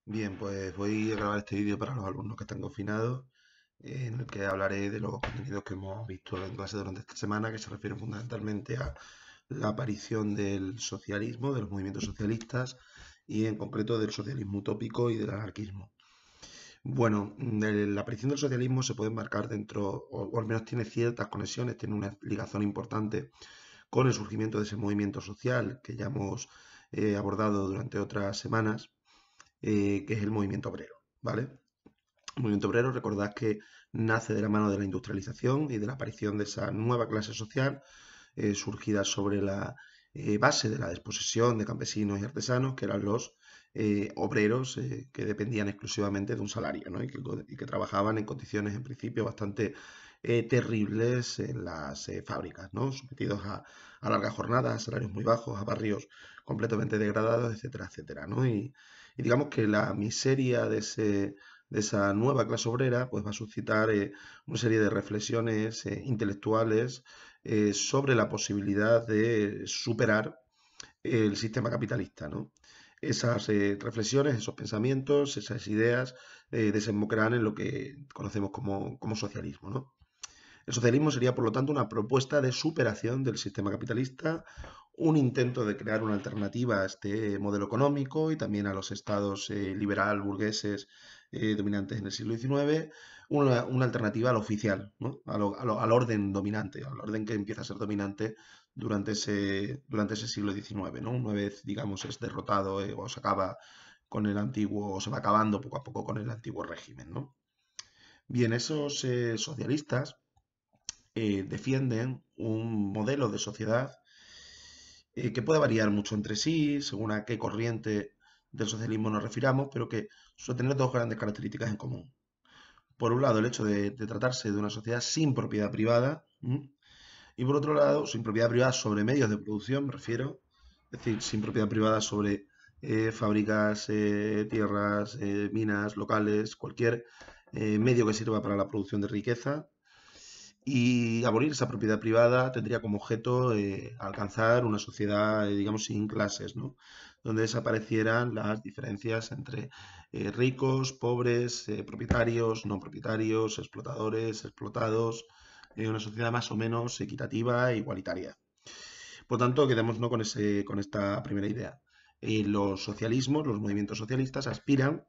Bien, pues voy a grabar este vídeo para los alumnos que están confinados, en el que hablaré de los contenidos que hemos visto en clase durante esta semana, que se refieren fundamentalmente a la aparición del socialismo, de los movimientos socialistas y en concreto del socialismo utópico y del anarquismo. Bueno, la aparición del socialismo se puede enmarcar dentro, o al menos tiene ciertas conexiones, tiene una ligazón importante con el surgimiento de ese movimiento social que ya hemos abordado durante otras semanas, que es el movimiento obrero, ¿vale? El movimiento obrero, recordad que nace de la mano de la industrialización y de la aparición de esa nueva clase social surgida sobre la base de la desposesión de campesinos y artesanos, que eran los obreros que dependían exclusivamente de un salario, ¿no? Y que trabajaban en condiciones en principio bastante terribles en las fábricas, ¿no? Sometidos a largas jornadas, a salarios muy bajos, a barrios completamente degradados, etcétera, etcétera, ¿no? Y digamos que la miseria de esa nueva clase obrera pues va a suscitar una serie de reflexiones intelectuales sobre la posibilidad de superar el sistema capitalista, ¿no? Esas reflexiones, esos pensamientos, esas ideas desembocarán en lo que conocemos como socialismo, ¿no? El socialismo sería, por lo tanto, una propuesta de superación del sistema capitalista, un intento de crear una alternativa a este modelo económico y también a los estados liberal burgueses dominantes en el siglo XIX, una alternativa al oficial, ¿no? Al orden dominante, al orden que empieza a ser dominante durante ese siglo XIX, ¿no? Una vez, digamos, es derrotado o se acaba con el antiguo, o se va acabando poco a poco con el antiguo régimen, ¿no? Bien, esos socialistas defienden un modelo de sociedad que puede variar mucho entre sí, según a qué corriente del socialismo nos refiramos, pero que suele tener dos grandes características en común. Por un lado, el hecho de tratarse de una sociedad sin propiedad privada, ¿m? Y por otro lado, sin propiedad privada sobre medios de producción, me refiero, es decir, sin propiedad privada sobre fábricas, tierras, minas, locales, cualquier medio que sirva para la producción de riqueza, y abolir esa propiedad privada tendría como objeto alcanzar una sociedad, digamos, sin clases, ¿no? Donde desaparecieran las diferencias entre ricos, pobres, propietarios, no propietarios, explotadores, explotados, una sociedad más o menos equitativa e igualitaria. Por tanto, quedémonos con esta primera idea. Los socialismos, los movimientos socialistas aspiran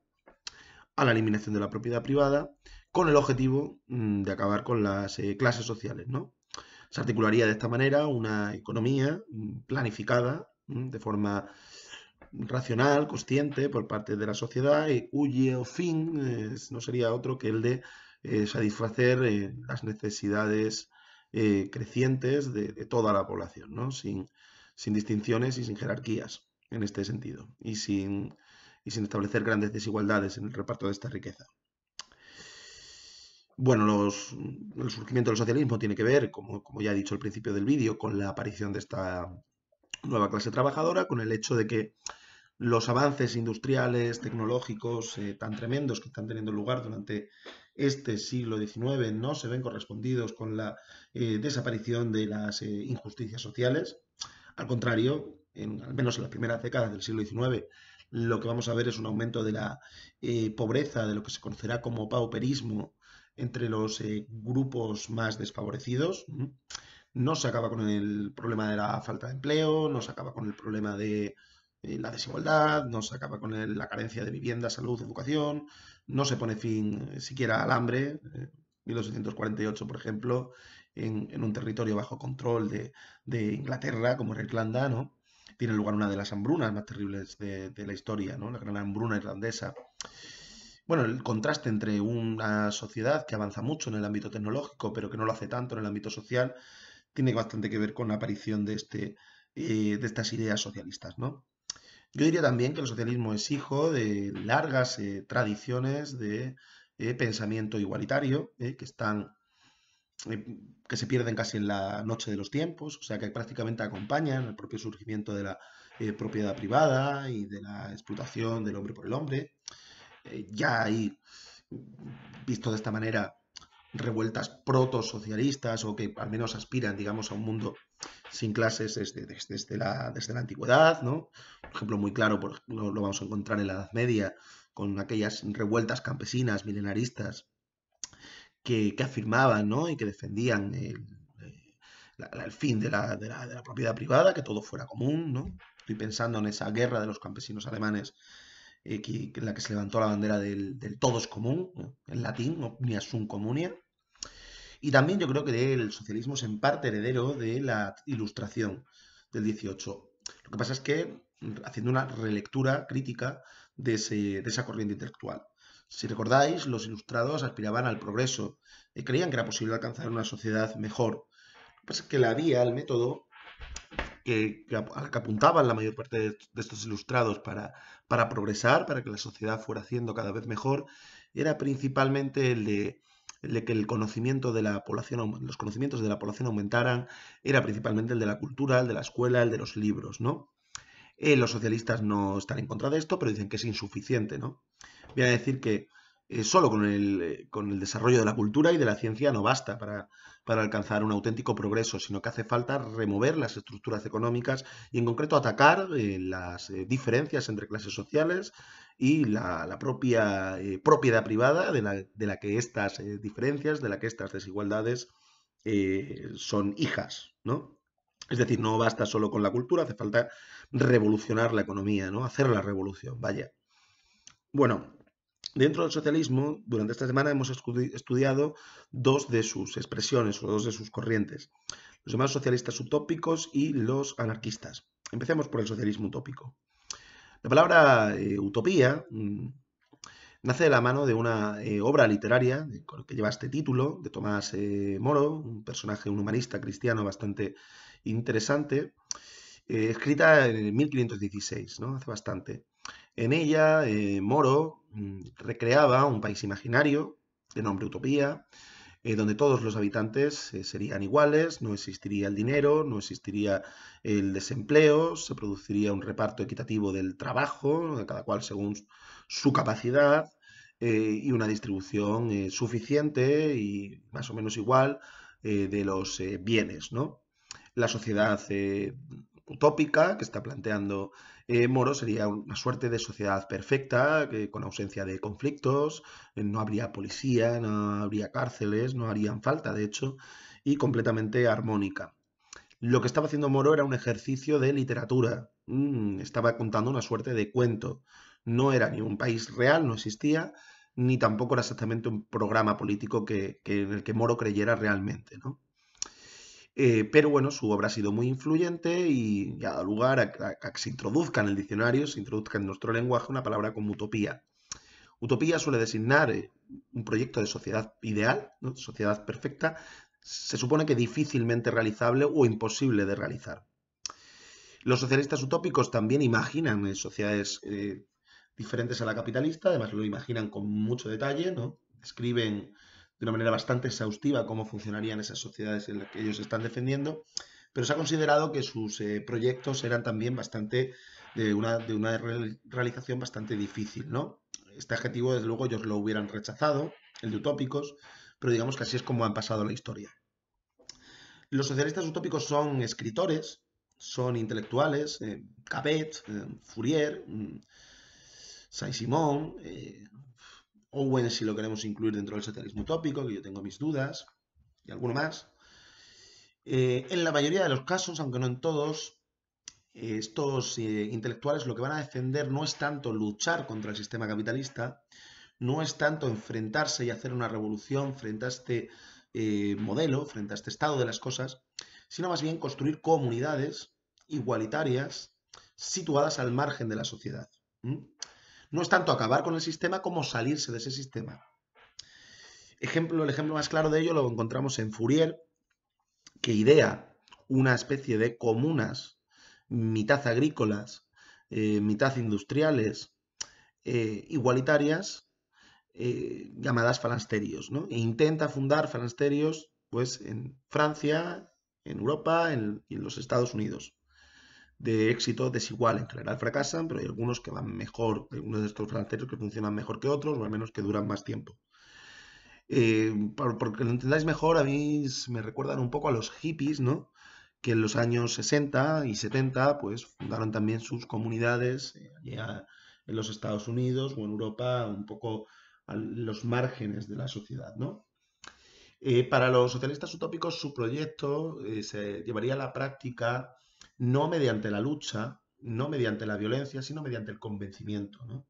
a la eliminación de la propiedad privada con el objetivo de acabar con las clases sociales, ¿no? Se articularía de esta manera una economía planificada de forma racional, consciente por parte de la sociedad, cuyo fin no sería otro que el de satisfacer las necesidades crecientes de toda la población, ¿no? Sin distinciones y sin jerarquías en este sentido, y sin establecer grandes desigualdades en el reparto de esta riqueza. Bueno, el surgimiento del socialismo tiene que ver, como ya he dicho al principio del vídeo, con la aparición de esta nueva clase trabajadora, con el hecho de que los avances industriales, tecnológicos tan tremendos que están teniendo lugar durante este siglo XIX no se ven correspondidos con la desaparición de las injusticias sociales. Al contrario, al menos en las primeras décadas del siglo XIX, lo que vamos a ver es un aumento de la pobreza, de lo que se conocerá como pauperismo entre los grupos más desfavorecidos. No se acaba con el problema de la falta de empleo, no se acaba con el problema de la desigualdad, no se acaba con la carencia de vivienda, salud, educación, no se pone fin siquiera al hambre. 1848, por ejemplo, en un territorio bajo control de Inglaterra, como era Irlanda, ¿no? Tiene lugar una de las hambrunas más terribles de la historia, ¿no? La gran hambruna irlandesa. Bueno, el contraste entre una sociedad que avanza mucho en el ámbito tecnológico, pero que no lo hace tanto en el ámbito social, tiene bastante que ver con la aparición de estas ideas socialistas, ¿no? Yo diría también que el socialismo es hijo de largas tradiciones de pensamiento igualitario, eh, que se pierden casi en la noche de los tiempos, o sea que prácticamente acompañan el propio surgimiento de la propiedad privada y de la explotación del hombre por el hombre. Ya hay, visto de esta manera, revueltas proto-socialistas o que al menos aspiran, digamos, a un mundo sin clases desde la antigüedad, ¿no? Un ejemplo muy claro lo vamos a encontrar en la Edad Media, con aquellas revueltas campesinas milenaristas que afirmaban, ¿no? Y que defendían el fin de la propiedad privada, que todo fuera común, ¿no? Estoy pensando en esa guerra de los campesinos alemanes en la que se levantó la bandera del todos común, ¿no? En latín, omnia sum communia. Y también yo creo que el socialismo es en parte heredero de la Ilustración del 18. Lo que pasa es que haciendo una relectura crítica de esa corriente intelectual. Si recordáis, los ilustrados aspiraban al progreso, creían que era posible alcanzar una sociedad mejor. Lo que pasa es que la vía, el método a la que apuntaban la mayor parte de estos ilustrados para progresar, para que la sociedad fuera haciendo cada vez mejor, era principalmente el de que el conocimiento de la población, los conocimientos de la población aumentaran, era principalmente el de la cultura, el de la escuela, el de los libros, ¿no? Los socialistas no están en contra de esto, pero dicen que es insuficiente, ¿no? Viene a decir que solo con el desarrollo de la cultura y de la ciencia no basta para alcanzar un auténtico progreso, sino que hace falta remover las estructuras económicas y en concreto atacar las diferencias entre clases sociales y la propia propiedad privada de la que estas diferencias, de la que estas desigualdades son hijas, ¿no? Es decir, no basta solo con la cultura, hace falta revolucionar la economía, ¿no? Hacer la revolución, vaya. Bueno, dentro del socialismo, durante esta semana hemos estudiado dos de sus expresiones o dos de sus corrientes, los llamados socialistas utópicos y los anarquistas. Empecemos por el socialismo utópico. La palabra utopía nace de la mano de una obra literaria que lleva este título, de Tomás Moro, un personaje, un humanista cristiano bastante interesante, escrita en 1516, ¿no? Hace bastante. En ella, Moro recreaba un país imaginario de nombre Utopía, donde todos los habitantes serían iguales, no existiría el dinero, no existiría el desempleo, se produciría un reparto equitativo del trabajo, cada cual según su capacidad, y una distribución suficiente y más o menos igual de los bienes, ¿no? La sociedad utópica que está planteando Moro sería una suerte de sociedad perfecta, con ausencia de conflictos, no habría policía, no habría cárceles, no harían falta, de hecho, y completamente armónica. Lo que estaba haciendo Moro era un ejercicio de literatura, estaba contando una suerte de cuento. No era ni un país real, no existía, ni tampoco era exactamente un programa político en el que Moro creyera realmente, ¿no? Pero bueno, su obra ha sido muy influyente y ha dado lugar a que se introduzca en el diccionario, se introduzca en nuestro lenguaje una palabra como utopía. Utopía suele designar un proyecto de sociedad ideal, ¿no? Sociedad perfecta, se supone que difícilmente realizable o imposible de realizar. Los socialistas utópicos también imaginan sociedades diferentes a la capitalista, además lo imaginan con mucho detalle, ¿no? Escriben de una manera bastante exhaustiva cómo funcionarían esas sociedades en las que ellos están defendiendo, pero se ha considerado que sus proyectos eran también bastante de una realización bastante difícil, ¿no? Este adjetivo, desde luego, ellos lo hubieran rechazado, el de utópicos, pero digamos que así es como han pasado la historia. Los socialistas utópicos son escritores, son intelectuales, Cabet, Fourier, Saint-Simon, Owen, si lo queremos incluir dentro del socialismo utópico, que yo tengo mis dudas, y alguno más. En la mayoría de los casos, aunque no en todos, estos intelectuales lo que van a defender no es tanto luchar contra el sistema capitalista, no es tanto enfrentarse y hacer una revolución frente a este modelo, frente a este estado de las cosas, sino más bien construir comunidades igualitarias situadas al margen de la sociedad. No es tanto acabar con el sistema como salirse de ese sistema. El ejemplo más claro de ello lo encontramos en Fourier, que idea una especie de comunas, mitad agrícolas, mitad industriales, igualitarias, llamadas falansterios, ¿no? E intenta fundar falansterios pues, en Francia, en Europa y en los Estados Unidos. De éxito desigual, en general fracasan, pero hay algunos que van mejor, algunos de estos falansterios que funcionan mejor que otros, o al menos que duran más tiempo. Porque lo entendáis mejor, a mí me recuerdan un poco a los hippies, ¿no? que en los años 60 y 70 pues fundaron también sus comunidades en los Estados Unidos o en Europa, un poco a los márgenes de la sociedad, ¿no? Para los socialistas utópicos, su proyecto se llevaría a la práctica no mediante la lucha, no mediante la violencia, sino mediante el convencimiento, ¿no?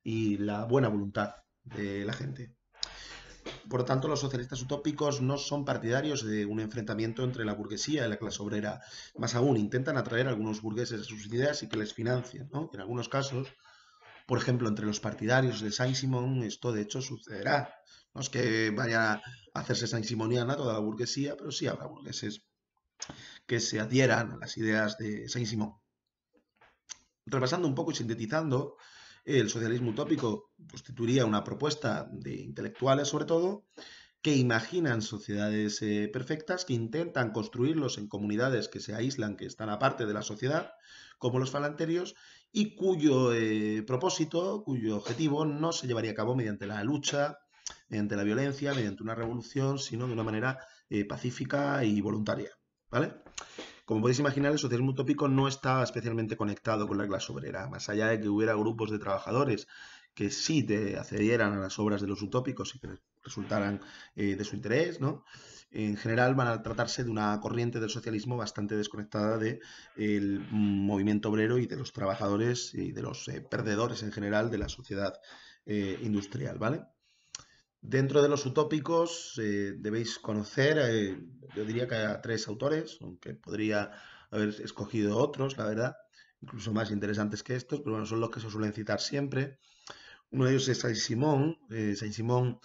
Y la buena voluntad de la gente. Por lo tanto, los socialistas utópicos no son partidarios de un enfrentamiento entre la burguesía y la clase obrera. Más aún, intentan atraer a algunos burgueses a sus ideas y que les financien, ¿no? En algunos casos, por ejemplo, entre los partidarios de Saint-Simon, esto de hecho sucederá. No es que vaya a hacerse saint-simoniana toda la burguesía, pero sí habrá burgueses que se adhieran a las ideas de Saint-Simon. Repasando un poco y sintetizando, el socialismo utópico constituiría una propuesta de intelectuales, sobre todo, que imaginan sociedades perfectas, que intentan construirlos en comunidades que se aíslan, que están aparte de la sociedad, como los falanterios, y cuyo propósito, cuyo objetivo no se llevaría a cabo mediante la lucha, mediante la violencia, mediante una revolución, sino de una manera pacífica y voluntaria. ¿Vale? Como podéis imaginar, el socialismo utópico no estaba especialmente conectado con la clase obrera, más allá de que hubiera grupos de trabajadores que sí te accedieran a las obras de los utópicos y que resultaran de su interés, ¿no? En general van a tratarse de una corriente del socialismo bastante desconectada del movimiento obrero y de los trabajadores y de los perdedores en general de la sociedad industrial, ¿vale? Dentro de los utópicos debéis conocer, yo diría que a tres autores, aunque podría haber escogido otros, la verdad, incluso más interesantes que estos, pero bueno, son los que se suelen citar siempre. Uno de ellos es Saint-Simon. Saint-Simon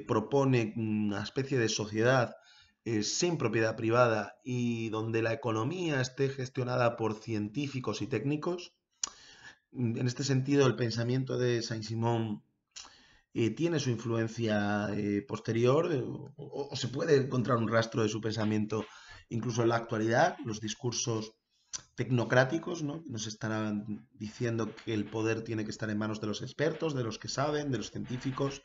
propone una especie de sociedad sin propiedad privada y donde la economía esté gestionada por científicos y técnicos. En este sentido, el pensamiento de Saint-Simon tiene su influencia posterior o se puede encontrar un rastro de su pensamiento incluso en la actualidad, los discursos tecnocráticos, ¿no? Nos están diciendo que el poder tiene que estar en manos de los expertos, de los que saben, de los científicos.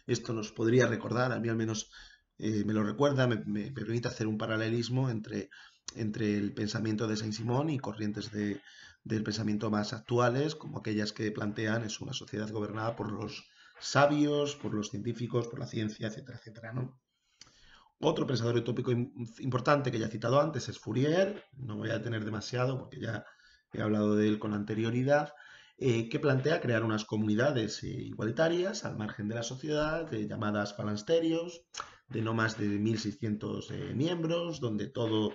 Esto nos podría recordar, a mí al menos me lo recuerda, me permite hacer un paralelismo entre el pensamiento de Saint-Simon y corrientes del pensamiento más actuales, como aquellas que plantean es una sociedad gobernada por los sabios, por los científicos, por la ciencia, etcétera, etcétera, ¿no? Otro pensador utópico importante que ya he citado antes es Fourier, no voy a detener demasiado porque ya he hablado de él con anterioridad, que plantea crear unas comunidades igualitarias al margen de la sociedad, llamadas falansterios, de no más de 1.600 miembros, donde todo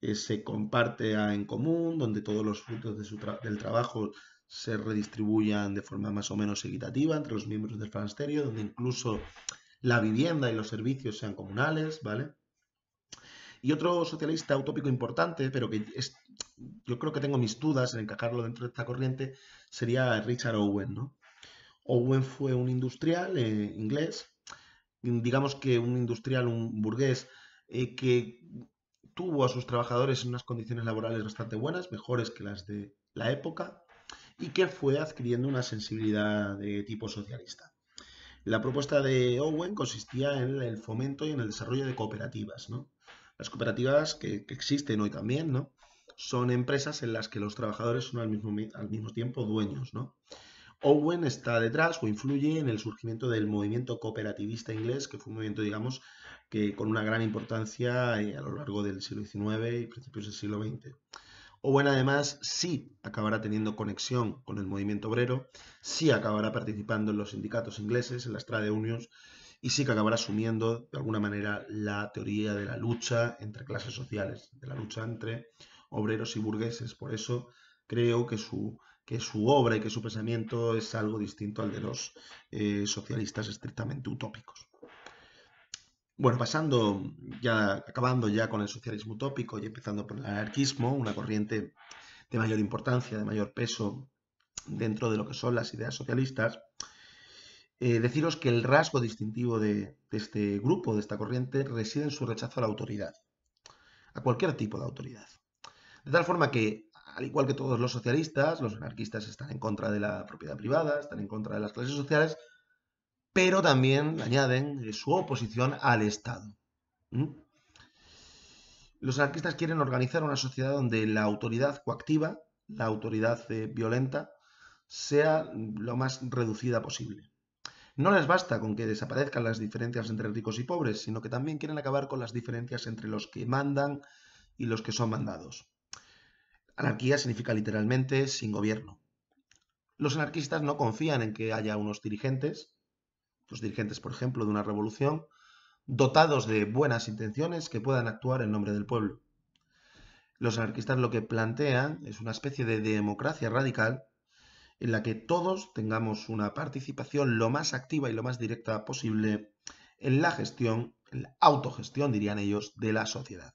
se comparte en común, donde todos los frutos del trabajo se redistribuyan de forma más o menos equitativa entre los miembros del falansterio, donde incluso la vivienda y los servicios sean comunales, ¿vale? Y otro socialista utópico importante, pero que yo creo que tengo mis dudas en encajarlo dentro de esta corriente, sería Richard Owen, ¿no? Owen fue un industrial inglés, digamos que un industrial, un burgués, que tuvo a sus trabajadores en unas condiciones laborales bastante buenas, mejores que las de la época, y que fue adquiriendo una sensibilidad de tipo socialista. La propuesta de Owen consistía en el fomento y en el desarrollo de cooperativas, ¿no? Las cooperativas que existen hoy también, ¿no? Son empresas en las que los trabajadores son al mismo tiempo dueños, ¿no? Owen está detrás o influye en el surgimiento del movimiento cooperativista inglés, que fue un movimiento, digamos, que con una gran importancia a lo largo del siglo XIX y principios del siglo XX. Owen además sí acabará teniendo conexión con el movimiento obrero, sí acabará participando en los sindicatos ingleses, en las trade unions, y sí que acabará asumiendo de alguna manera la teoría de la lucha entre clases sociales, de la lucha entre obreros y burgueses. Por eso creo que su obra y que su pensamiento es algo distinto al de los socialistas estrictamente utópicos. Bueno, acabando ya con el socialismo utópico y empezando por el anarquismo, una corriente de mayor importancia, de mayor peso dentro de lo que son las ideas socialistas, deciros que el rasgo distintivo de este grupo, de esta corriente, reside en su rechazo a la autoridad, a cualquier tipo de autoridad. De tal forma que, al igual que todos los socialistas, los anarquistas están en contra de la propiedad privada, están en contra de las clases sociales, pero también añaden su oposición al Estado. ¿Mm? Los anarquistas quieren organizar una sociedad donde la autoridad coactiva, la autoridad violenta, sea lo más reducida posible. No les basta con que desaparezcan las diferencias entre ricos y pobres, sino que también quieren acabar con las diferencias entre los que mandan y los que son mandados. Anarquía significa literalmente sin gobierno. Los anarquistas no confían en que haya unos dirigentes, los dirigentes, por ejemplo, de una revolución, dotados de buenas intenciones que puedan actuar en nombre del pueblo. Los anarquistas lo que plantean es una especie de democracia radical en la que todos tengamos una participación lo más activa y lo más directa posible en la gestión, en la autogestión, dirían ellos, de la sociedad.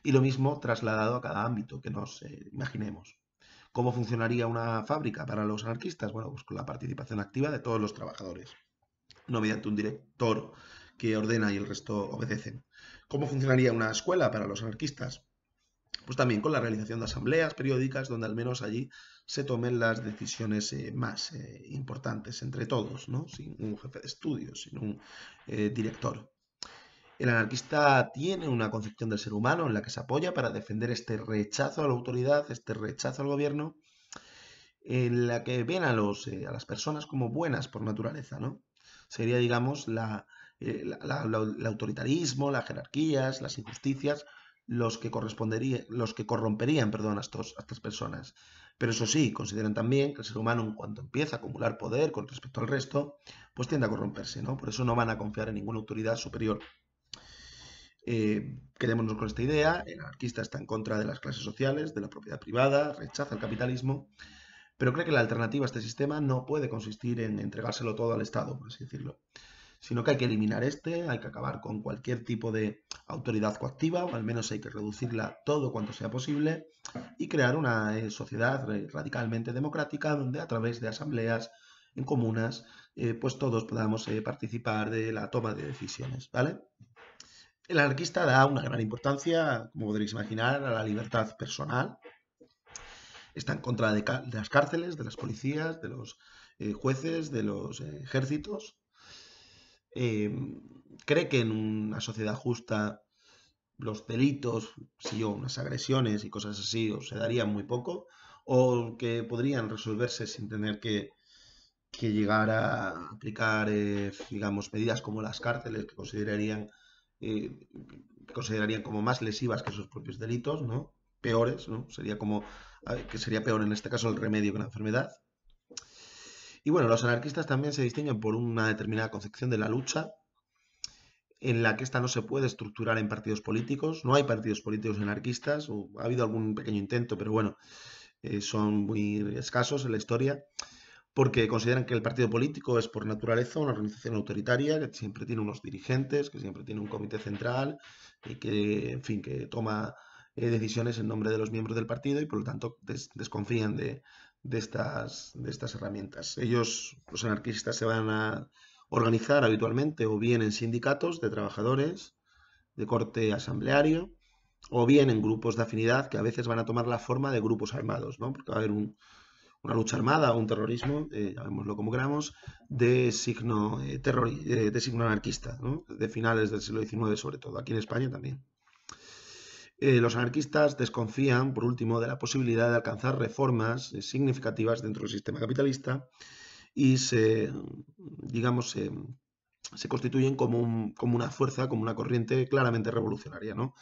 Y lo mismo trasladado a cada ámbito que nos imaginemos. ¿Cómo funcionaría una fábrica para los anarquistas? Bueno, pues con la participación activa de todos los trabajadores, no mediante un director que ordena y el resto obedecen. ¿Cómo funcionaría una escuela para los anarquistas? Pues también con la realización de asambleas periódicas donde al menos allí se tomen las decisiones más importantes entre todos, ¿no? Sin un jefe de estudios, sin un director. El anarquista tiene una concepción del ser humano en la que se apoya para defender este rechazo a la autoridad, este rechazo al gobierno, en la que ven a las personas como buenas por naturaleza, ¿no? Sería, digamos, el autoritarismo, las jerarquías, las injusticias, los que corromperían, perdón, a estas personas. Pero eso sí, consideran también que el ser humano, en cuanto empieza a acumular poder con respecto al resto, pues tiende a corromperse, ¿no? Por eso no van a confiar en ninguna autoridad superior. Quedémonos con esta idea: el anarquista está en contra de las clases sociales, de la propiedad privada, rechaza el capitalismo, pero cree que la alternativa a este sistema no puede consistir en entregárselo todo al Estado, por así decirlo, sino que hay que eliminar hay que acabar con cualquier tipo de autoridad coactiva, o al menos hay que reducirla todo cuanto sea posible, y crear una sociedad radicalmente democrática donde a través de asambleas en comunas, pues todos podamos participar de la toma de decisiones, ¿vale? El anarquista da una gran importancia, como podréis imaginar, a la libertad personal. Está en contra de las cárceles, de las policías, de los jueces, de los ejércitos. Eh, Cree que en una sociedad justa los delitos, si yo, unas agresiones y cosas así, o se darían muy poco, o que podrían resolverse sin tener que llegar a aplicar, digamos, medidas como las cárceles, eh, que considerarían como más lesivas que sus propios delitos, ¿no? Peores, ¿no? Sería como, que sería peor en este caso el remedio que la enfermedad. Y bueno, los anarquistas también se distinguen por una determinada concepción de la lucha, en la que esta no se puede estructurar en partidos políticos. No hay partidos políticos anarquistas, o ha habido algún pequeño intento, pero bueno, son muy escasos en la historia, porque consideran que el partido político es por naturaleza una organización autoritaria, que siempre tiene unos dirigentes, que siempre tiene un comité central y que, en fin, que toma decisiones en nombre de los miembros del partido y por lo tanto desconfían de estas herramientas. Ellos, los anarquistas, se van a organizar habitualmente o bien en sindicatos de trabajadores de corte asambleario o bien en grupos de afinidad que a veces van a tomar la forma de grupos armados, ¿no? Porque va a haber una lucha armada o un terrorismo, llamémoslo como queramos, de signo anarquista, ¿no? De finales del siglo XIX sobre todo, aquí en España también. Los anarquistas desconfían, por último, de la posibilidad de alcanzar reformas significativas dentro del sistema capitalista y digamos, se constituyen como una fuerza, como una corriente claramente revolucionaria, ¿no?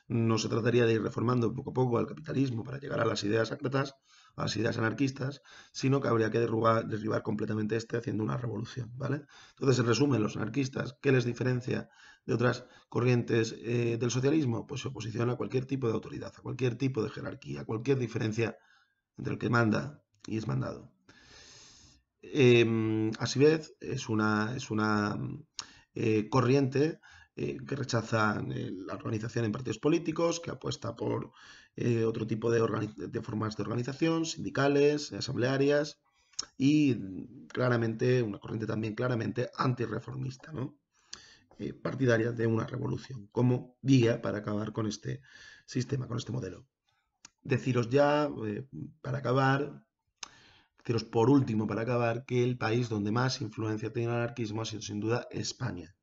No se trataría de ir reformando poco a poco al capitalismo para llegar a las ideas sócratas, a las ideas anarquistas, sino que habría que derribar completamente haciendo una revolución, ¿vale? Entonces, en resumen, los anarquistas, ¿qué les diferencia de otras corrientes del socialismo? Pues se oposición a cualquier tipo de autoridad, a cualquier tipo de jerarquía, a cualquier diferencia entre el que manda y es mandado. A su vez, es una corriente que rechaza la organización en partidos políticos, que apuesta por otro tipo de formas de organización, sindicales, asamblearias, y claramente, una corriente también claramente antirreformista, ¿no? Partidaria de una revolución, como guía para acabar con este sistema, con este modelo. Deciros ya, para acabar, deciros por último, para acabar, que el país donde más influencia tiene el anarquismo ha sido sin duda España.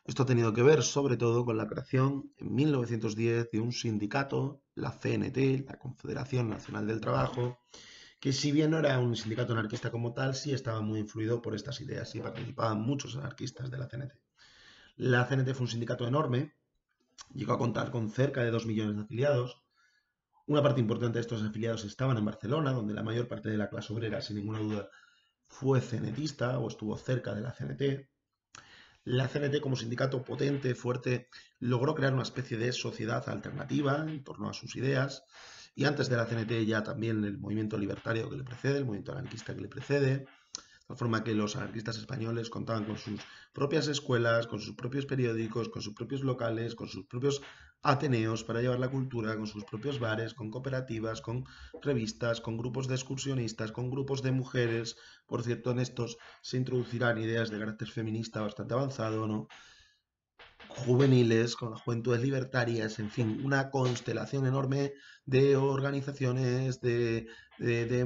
Esto ha tenido que ver sobre todo con la creación en 1910 de un sindicato, la CNT, la Confederación Nacional del Trabajo, que si bien no era un sindicato anarquista como tal, sí estaba muy influido por estas ideas y participaban muchos anarquistas de la CNT. La CNT fue un sindicato enorme, llegó a contar con cerca de 2 millones de afiliados. Una parte importante de estos afiliados estaban en Barcelona, donde la mayor parte de la clase obrera, sin ninguna duda, fue cenetista o estuvo cerca de la CNT. La CNT, como sindicato potente, fuerte, logró crear una especie de sociedad alternativa en torno a sus ideas. Y antes de la CNT ya también el movimiento libertario que le precede, el movimiento anarquista que le precede, de tal forma que los anarquistas españoles contaban con sus propias escuelas, con sus propios periódicos, con sus propios locales, con sus propios ateneos para llevar la cultura, con sus propios bares, con cooperativas, con revistas, con grupos de excursionistas, con grupos de mujeres. Por cierto, en estos se introducirán ideas de carácter feminista bastante avanzado, ¿no? Juveniles, con las juventudes libertarias, en fin, una constelación enorme de organizaciones, de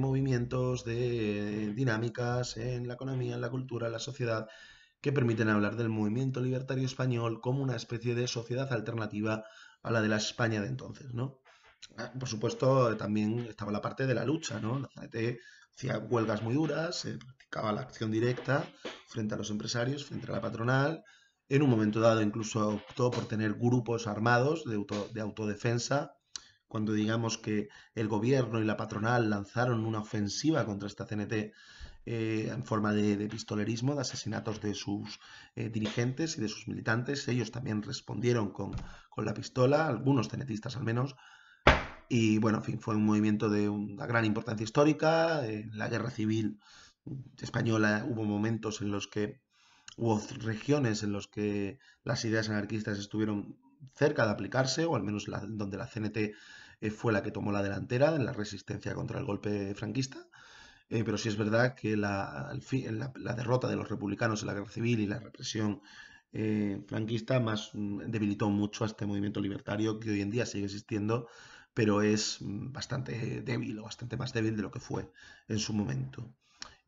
movimientos, de dinámicas en la economía, en la cultura, en la sociedad, que permiten hablar del movimiento libertario español como una especie de sociedad alternativa a la de la España de entonces, ¿no? Por supuesto, también estaba la parte de la lucha, ¿no? La CNT hacía huelgas muy duras, se practicaba la acción directa frente a los empresarios, frente a la patronal. En un momento dado incluso optó por tener grupos armados de autodefensa, cuando digamos que el gobierno y la patronal lanzaron una ofensiva contra esta CNT en forma de pistolerismo, de asesinatos de sus dirigentes y de sus militantes. Ellos también respondieron con la pistola, algunos cenetistas al menos, y bueno, en fin, fue un movimiento de una gran importancia histórica. En la guerra civil española hubo momentos en los que hubo regiones en los que las ideas anarquistas estuvieron cerca de aplicarse, o al menos donde la CNT fue la que tomó la delantera en la resistencia contra el golpe franquista. Pero sí es verdad que la derrota de los republicanos en la guerra civil y la represión franquista más debilitó mucho a este movimiento libertario que hoy en día sigue existiendo, pero es bastante débil o bastante más débil de lo que fue en su momento.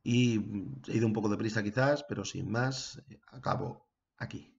Y he ido un poco deprisa quizás, pero sin más, acabo aquí.